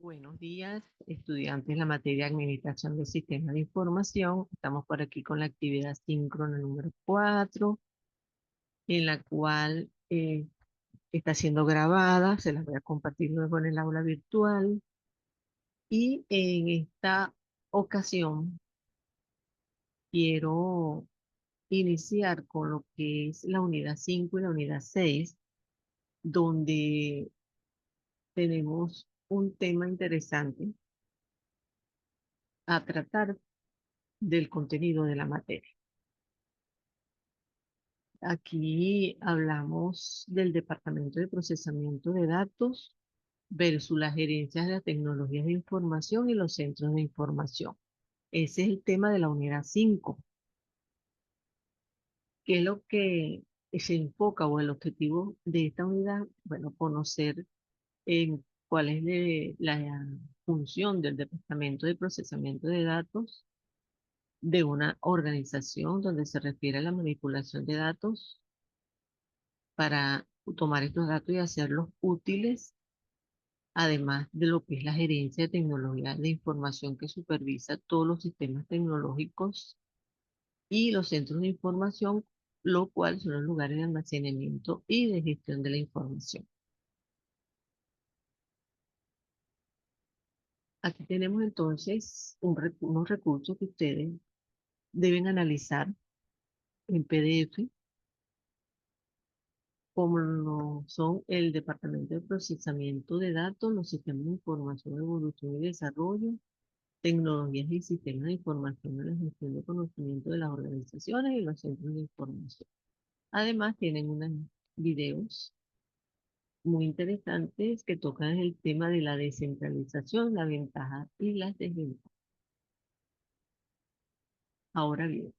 Buenos días, estudiantes de la materia de Administración del Sistema de Información. Estamos por aquí con la actividad síncrona número 4, en la cual está siendo grabada. Se las voy a compartir luego en el aula virtual. Y en esta ocasión quiero iniciar con lo que es la unidad 5 y la unidad 6, donde tenemos un tema interesante a tratar del contenido de la materia. Aquí hablamos del Departamento de Procesamiento de Datos versus las gerencias de las tecnologías de información y los centros de información. Ese es el tema de la unidad 5. ¿Qué es lo que se enfoca o el objetivo de esta unidad? Bueno, conocer cuál es la función del Departamento de Procesamiento de Datos de una organización donde se refiere a la manipulación de datos para tomar estos datos y hacerlos útiles, además de lo que es la gerencia de tecnología de información que supervisa todos los sistemas tecnológicos y los centros de información, lo cual son los lugares de almacenamiento y de gestión de la información. Aquí tenemos entonces unos recursos que ustedes deben analizar en PDF, como son el Departamento de Procesamiento de Datos, los sistemas de información, evolución y desarrollo, tecnologías y sistemas de información en la gestión de conocimiento de las organizaciones y los centros de información. Además, tienen unos videos muy interesantes que tocan el tema de la descentralización, la ventaja y las desventajas. Ahora bien,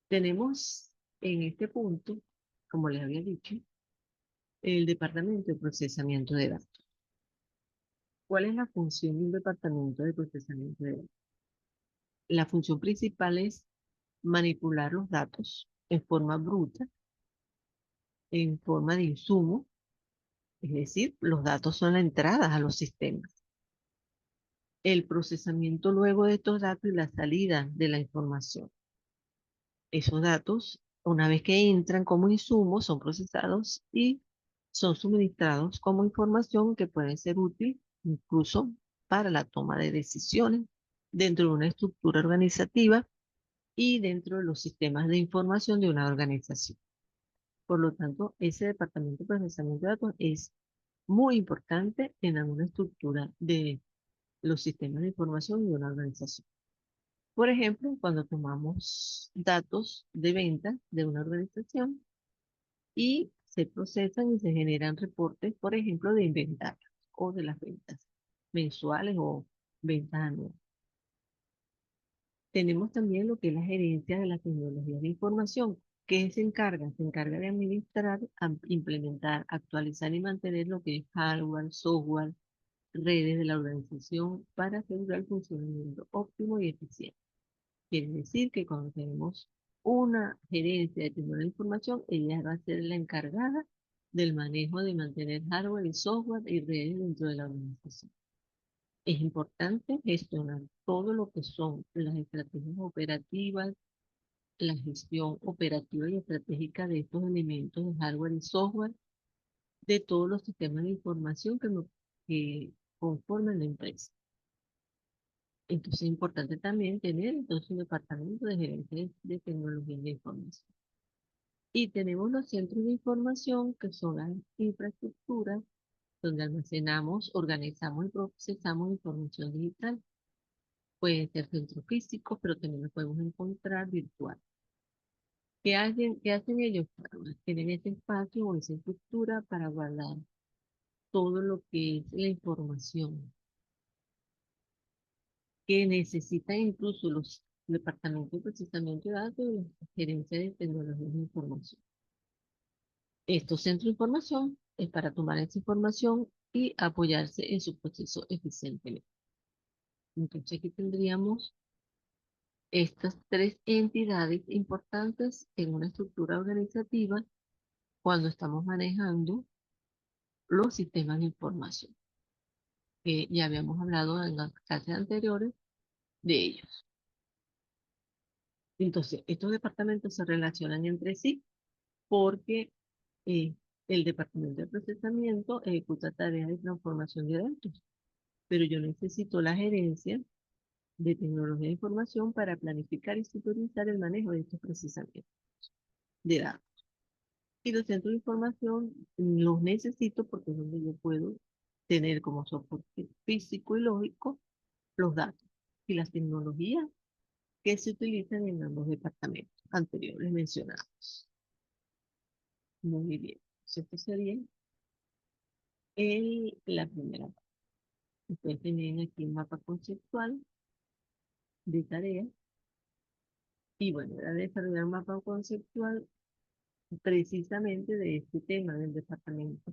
tenemos en este punto, como les había dicho, el Departamento de Procesamiento de Datos. ¿Cuál es la función de un departamento de procesamiento de datos? La función principal es manipular los datos en forma bruta, en forma de insumo, es decir, los datos son la entrada a los sistemas. El procesamiento luego de estos datos y la salida de la información. Esos datos, una vez que entran como insumos, son procesados y son suministrados como información que puede ser útil incluso para la toma de decisiones dentro de una estructura organizativa y dentro de los sistemas de información de una organización. Por lo tanto, ese departamento de procesamiento de datos es muy importante en alguna estructura de los sistemas de información de una organización. Por ejemplo, cuando tomamos datos de ventas de una organización y se procesan y se generan reportes, por ejemplo, de inventarios o de las ventas mensuales o ventas anuales. Tenemos también lo que es la gerencia de la tecnología de información. ¿Qué se encarga? Se encarga de administrar, implementar, actualizar y mantener lo que es hardware, software, redes de la organización para asegurar el funcionamiento óptimo y eficiente. Quiere decir que cuando tenemos una gerencia de tecnología de información, ella va a ser la encargada del manejo de mantener hardware y software y redes dentro de la organización. Es importante gestionar todo lo que son las estrategias operativas, la gestión operativa y estratégica de estos elementos de hardware y software de todos los sistemas de información que conforman la empresa. Entonces es importante también tener entonces un departamento de gerencia de tecnología de información. Y tenemos los centros de información que son las infraestructuras donde almacenamos, organizamos y procesamos información digital. Pueden ser centros físicos, pero también los podemos encontrar virtual. Qué hacen ellos? Bueno, tienen ese espacio o esa estructura para guardar todo lo que es la información que necesitan incluso los departamentos de procesamiento de datos y la gerencia de tecnologías de información. Estos centros de información es para tomar esa información y apoyarse en su proceso eficientemente. Entonces aquí tendríamos estas tres entidades importantes en una estructura organizativa cuando estamos manejando los sistemas de información. Ya habíamos hablado en las clases anteriores de ellos. Entonces, estos departamentos se relacionan entre sí porque eh, el departamento de procesamiento ejecuta tareas de transformación de datos, pero yo necesito la gerencia de tecnología de información para planificar y supervisar el manejo de estos procesamientos de datos. Y los centros de información los necesito porque es donde yo puedo tener como soporte físico y lógico los datos y las tecnologías que se utilizan en ambos departamentos anteriores mencionados. Muy bien. Entonces, esto sería la primera parte. Ustedes tienen aquí un mapa conceptual de tareas. Y bueno, era desarrollar un mapa conceptual precisamente de este tema del departamento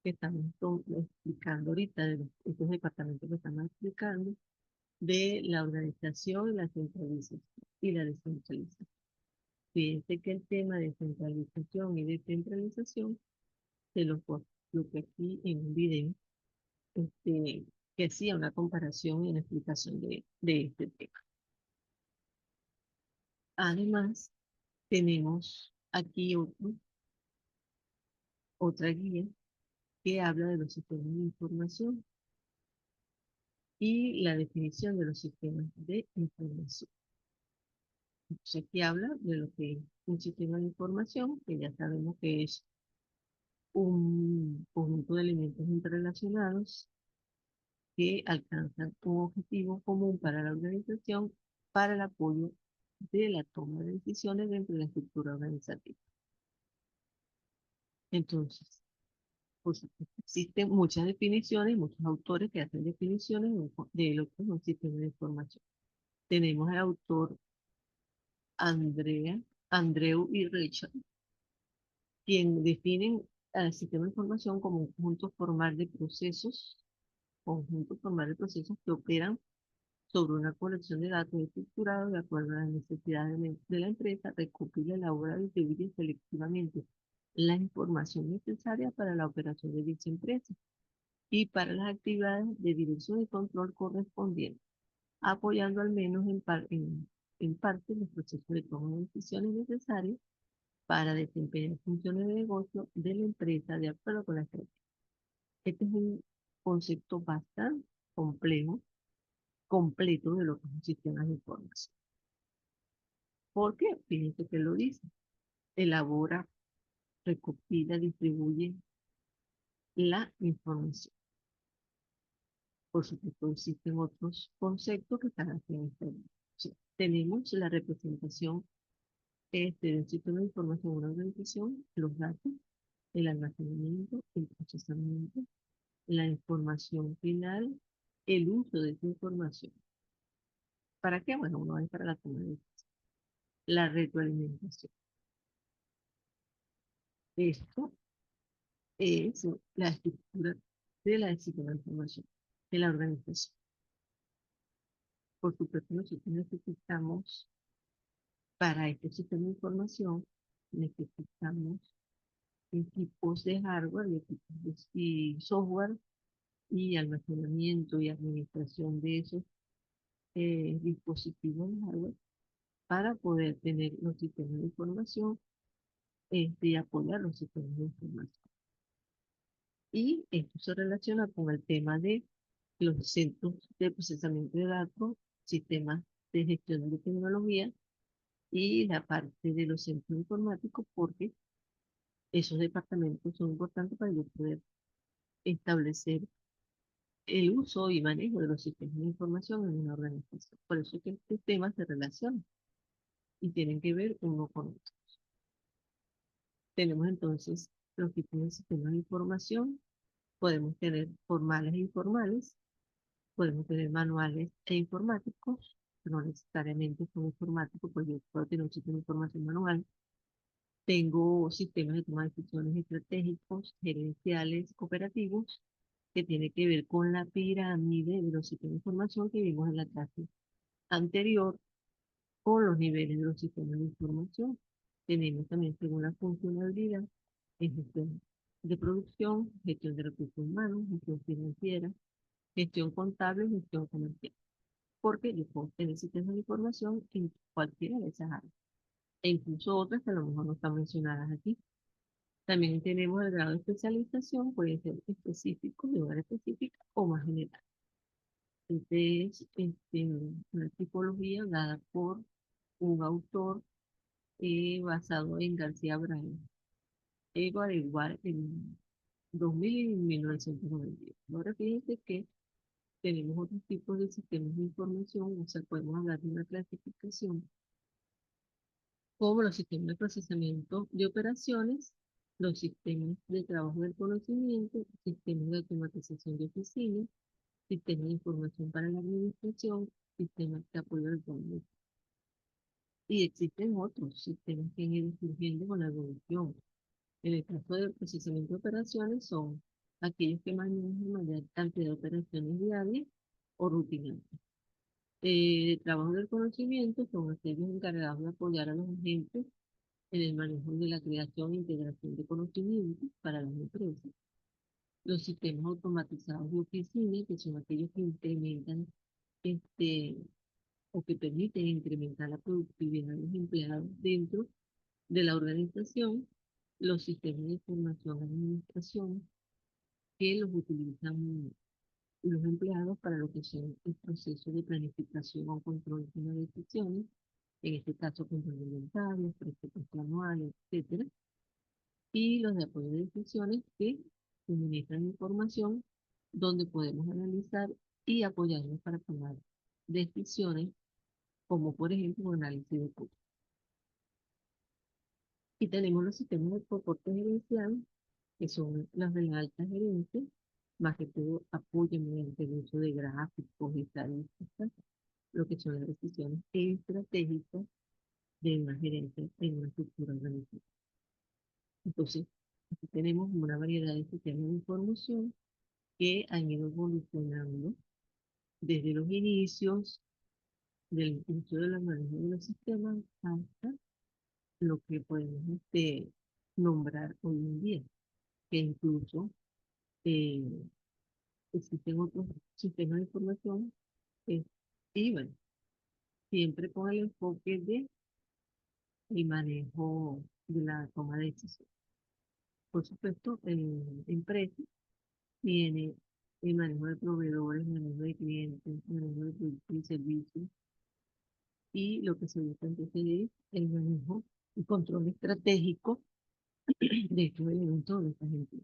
que estamos explicando ahorita, de estos departamentos que estamos explicando, de la organización y la centralización y la descentralización. Fíjense que el tema de centralización y descentralización se lo coloqué aquí en un video que hacía una comparación y una explicación de este tema. Además, tenemos aquí otra guía que habla de los sistemas de información y la definición de los sistemas de información. Entonces, aquí habla de lo que es un sistema de información, que ya sabemos que es un conjunto de elementos interrelacionados que alcanzan un objetivo común para la organización para el apoyo de la toma de decisiones dentro de la estructura organizativa. Entonces, por supuesto, existen muchas definiciones, muchos autores que hacen definiciones de lo que es un sistema de información. Tenemos al autor Andreu y Richard, quien definen al sistema de información como un conjunto formal de procesos que operan sobre una colección de datos estructurados de acuerdo a las necesidades de la empresa, recopila, elabora y distribuye selectivamente la información necesaria para la operación de dicha empresa y para las actividades de dirección y control correspondientes, apoyando al menos en parte los procesos de toma de decisiones necesarias para desempeñar funciones de negocio de la empresa de acuerdo con la estrategia. Este es un concepto bastante complejo, completo de lo que es un sistema de información. ¿Por qué? Fíjense que lo dice. Elabora, recopila, distribuye la información. Por supuesto, existen otros conceptos que están aquí en este libro. Sí, tenemos la representación de un sistema de información, una organización, los datos, el almacenamiento, el procesamiento, la información final, el uso de esa información. ¿Para qué? Bueno, uno es para la toma de decisión. La retroalimentación. Esto es la estructura de la sistema de información, de la organización. Por supuesto, nosotros necesitamos, para este sistema de información, necesitamos equipos de hardware y equipos y software y almacenamiento y administración de esos dispositivos de hardware para poder tener los sistemas de información y apoyar los sistemas de información. Y esto se relaciona con el tema de los centros de procesamiento de datos, sistemas de gestión de tecnología y la parte de los centros informáticos, porque esos departamentos son importantes para yo poder establecer el uso y manejo de los sistemas de información en una organización. Por eso es que estos temas se relacionan y tienen que ver uno con otro. Tenemos entonces los tipos de sistemas de información. Podemos tener formales e informales. Podemos tener manuales e informáticos. No necesariamente son informáticos, pues yo puedo tener un sistema de información manual. Tengo sistemas de toma de decisiones estratégicos, gerenciales, operativos, que tiene que ver con la pirámide de los sistemas de información que vimos en la clase anterior, con los niveles de los sistemas de información. Tenemos también según la funcionalidad en gestión de producción, gestión de recursos humanos, gestión financiera, gestión contable, gestión comercial, porque yo puedo tener sistemas de información en cualquiera de esas áreas, e incluso otras que a lo mejor no están mencionadas aquí. También tenemos el grado de especialización, puede ser específico, de área específica o más general. Este es una tipología dada por un autor basado en García Bryan, igual, igual en 2000 y 1990. Ahora fíjense que tenemos otros tipos de sistemas de información, o sea, podemos hablar de una clasificación como los sistemas de procesamiento de operaciones, los sistemas de trabajo del conocimiento, sistemas de automatización de oficinas, sistemas de información para la administración, sistemas de apoyo al gobierno. Y existen otros sistemas que han ido surgiendo con la evolución. En el caso del procesamiento de operaciones son aquellos que manejan mayor cantidad de operaciones diarias o rutinarias. De trabajo del conocimiento son aquellos encargados de apoyar a los agentes en el manejo de la creación e integración de conocimientos para las empresas. Los sistemas automatizados de oficina, que son aquellos que incrementan este, o que permiten incrementar la productividad de los empleados dentro de la organización. Los sistemas de información y administración, que los utilizan los empleados para lo que son el proceso de planificación o control de las decisiones, en este caso control de inventarios, presupuesto anual, etcétera, y los de apoyo de decisiones que suministran información donde podemos analizar y apoyarnos para tomar decisiones, como por ejemplo un análisis de costos. Y tenemos los sistemas de soporte gerencial, que son las de la alta gerencia, más que todo apoyan mediante el uso de gráficos y estadísticas, lo que son las decisiones estratégicas de una gerencia en una estructura organizativa. Entonces, aquí tenemos una variedad de sistemas de información que han ido evolucionando desde los inicios del inicio de la manejo de los sistemas hasta lo que podemos nombrar hoy en día, que incluso eh, existen otros sistemas de información eh, y bueno, siempre con el enfoque de el manejo de la toma de decisiones. Por supuesto, en empresa tiene el manejo de proveedores, manejo de clientes, manejo de productos y servicios, y lo que se busca entonces es el manejo y control estratégico de estos elementos de esta gente.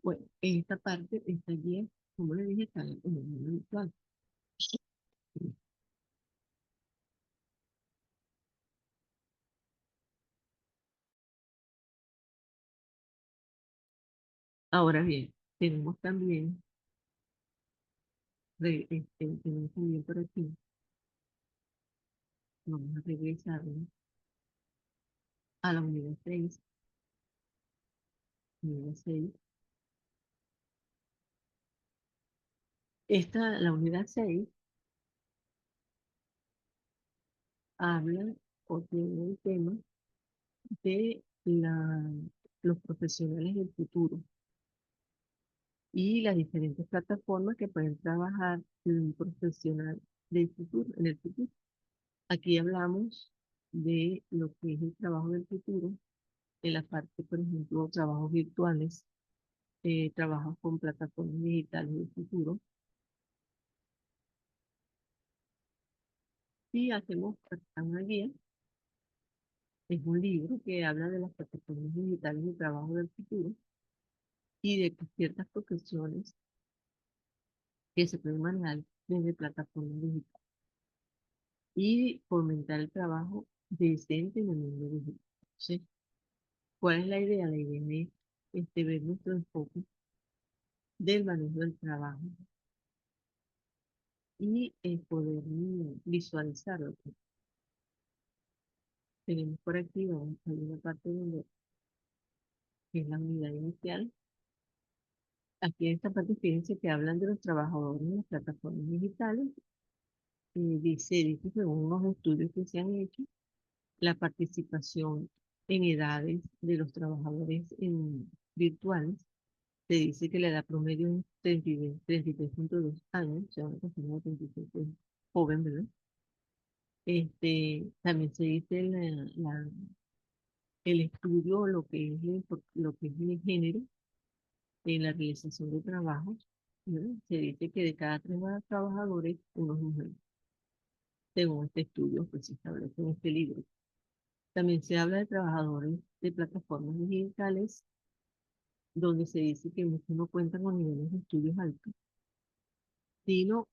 Bueno, en esta parte, esta guía, como le dije, está en el mundo virtual. Ahora bien, tenemos también, tenemos también por aquí, vamos a regresar, ¿no?, a la unidad 6, unidad 6. La unidad 6 habla o tiene el tema de los profesionales del futuro y las diferentes plataformas que pueden trabajar un profesional del futuro, en el futuro. Aquí hablamos de lo que es el trabajo del futuro, en la parte, por ejemplo, trabajos virtuales, trabajos con plataformas digitales del futuro, y hacemos acá una guía. Es un libro que habla de las plataformas digitales de trabajo del futuro y de que ciertas profesiones que se pueden manejar desde plataformas digitales y fomentar el trabajo decente en el mundo digital. Entonces, ¿cuál es la idea? La idea es ver nuestro enfoque del manejo del trabajo y poder visualizarlo. Tenemos por aquí, vamos a ver una parte donde que es la unidad inicial. Aquí en esta parte, fíjense que hablan de los trabajadores en las plataformas digitales. Dice según unos estudios que se han hecho, la participación en edades de los trabajadores virtuales Se dice que la edad promedio es 33.2 años, o sea, una persona de 33 es joven, ¿verdad? También se dice el estudio, lo que es lo que es el género en la realización de trabajos, ¿verdad? Se dice que de cada tres trabajadores, uno es mujer, según este estudio que se establece en este libro. También se habla de trabajadores de plataformas digitales, donde se dice que muchos no cuentan con niveles de estudios altos, sino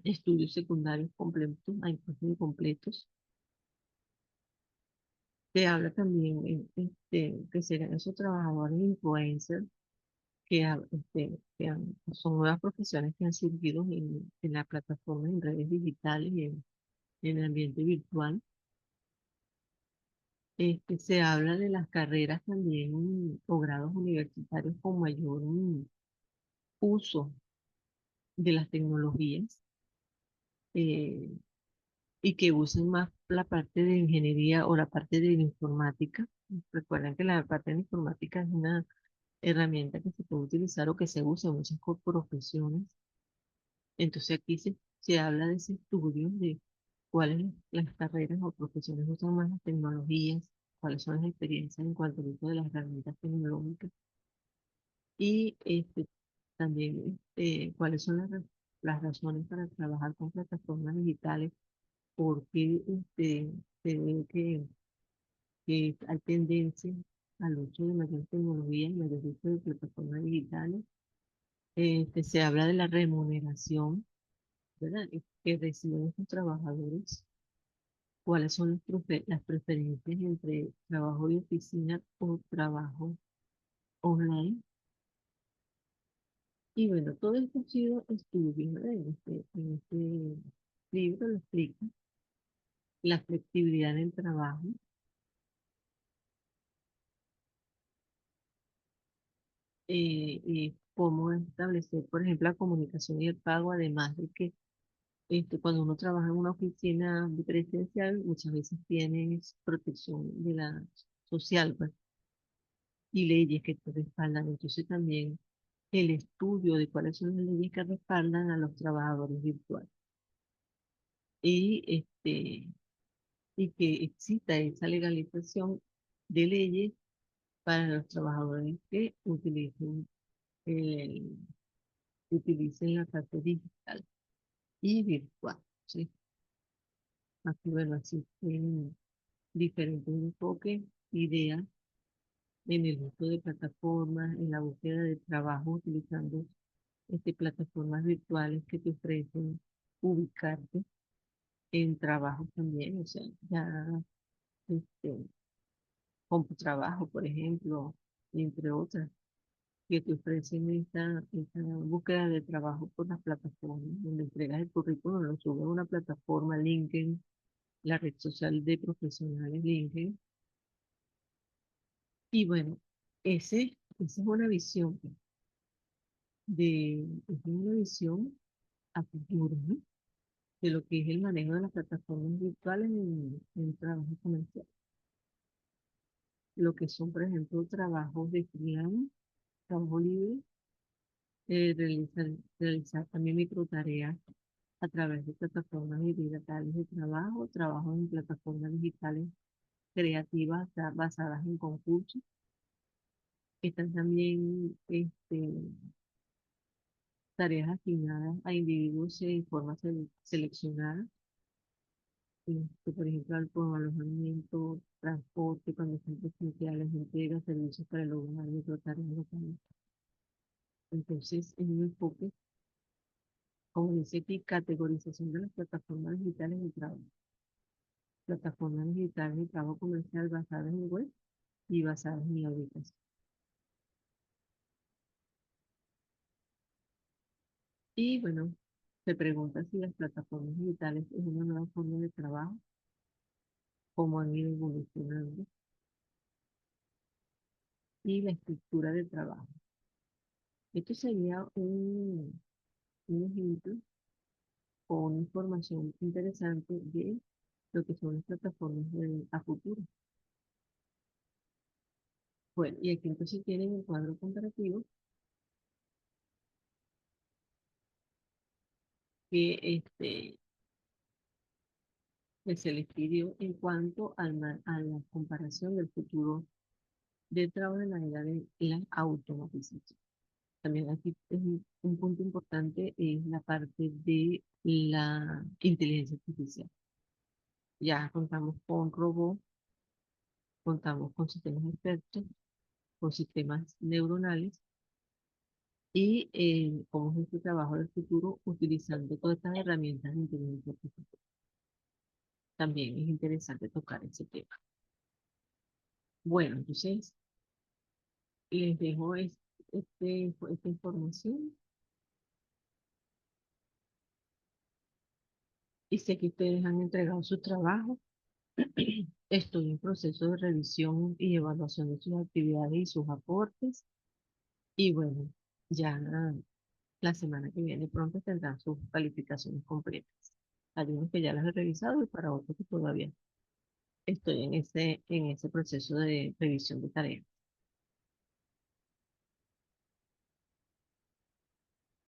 estudios secundarios completos, hay incluso completos. Se habla también que serán esos trabajadores influencers son nuevas profesiones que han surgido en la plataforma, en redes digitales y en el ambiente virtual. Se habla de las carreras también o grados universitarios con mayor uso de las tecnologías, eh, y que usen más la parte de ingeniería o la parte de la informática. Recuerden que la parte de la informática es una herramienta que se puede utilizar o que se usa en muchas profesiones. Entonces aquí se habla de ese estudio de cuáles las carreras o profesiones usan más las tecnologías, cuáles son las experiencias en cuanto al uso de las herramientas tecnológicas y también cuáles son las razones para trabajar con plataformas digitales, porque se ve que hay tendencia al uso de mayor tecnología y mayor uso de plataformas digitales. Se habla de la remuneración, ¿verdad? Que reciben estos trabajadores, cuáles son las preferencias entre trabajo de oficina o trabajo online. Y bueno, todo esto ha sido estudio, ¿verdad? En este libro lo explica la flexibilidad en el trabajo, y cómo establecer, por ejemplo, la comunicación y el pago, además de que cuando uno trabaja en una oficina presencial, muchas veces tienes protección de la social, pues, y leyes que te respaldan. Entonces también el estudio de cuáles son las leyes que respaldan a los trabajadores virtuales. Y, y que exista esa legalización de leyes para los trabajadores que el- utilicen la parte digital y virtual. ¿Sí? Aquí, bueno, así tienen diferentes enfoques, ideas en el uso de plataformas, en la búsqueda de trabajo utilizando plataformas virtuales que te ofrecen ubicarte en trabajo también, o sea, ya este, trabajo, por ejemplo, entre otras, que te ofrecen esta búsqueda de trabajo por las plataformas, donde entregas el currículum, lo subes a una plataforma, LinkedIn, la red social de profesionales LinkedIn. Y bueno, esa es una visión es una visión a futuro, ¿no? De lo que es el manejo de las plataformas virtuales en trabajo comercial. Lo que son, por ejemplo, trabajos de freelance, trabajo libre, realizar también microtareas a través de plataformas digitales de trabajo, trabajo en plataformas digitales creativas basadas en concursos. Están también tareas asignadas a individuos de forma seleccionada, por ejemplo, con alojamiento, transporte, cuando son presenciales, entrega, servicios para el hogar, microtareas locales. Entonces, es un enfoque, como dice aquí, categorización de las plataformas digitales de trabajo. Plataformas digitales de trabajo comercial basadas en web y basadas en la ubicación. Y bueno, se pregunta si las plataformas digitales es una nueva forma de trabajo, cómo han ido evolucionando y la estructura de trabajo. Esto sería un ejemplo o una información interesante de lo que son las plataformas a futuro. Bueno, y aquí entonces tienen el cuadro comparativo que que se les pidió en cuanto a la comparación del futuro de trabajo en la era de la automatización. También aquí es un punto importante es la parte de la inteligencia artificial. Ya contamos con robots, contamos con sistemas expertos, con sistemas neuronales y cómo es este trabajo del futuro utilizando todas estas herramientas de inteligencia artificial. También es interesante tocar ese tema. Bueno, entonces les dejo esta información y sé que ustedes han entregado su trabajo. Estoy en proceso de revisión y evaluación de sus actividades y sus aportes. Y bueno, ya la semana que viene pronto tendrán sus calificaciones completas. Hay unos que ya las he revisado y para otros que todavía estoy en ese proceso de revisión de tareas.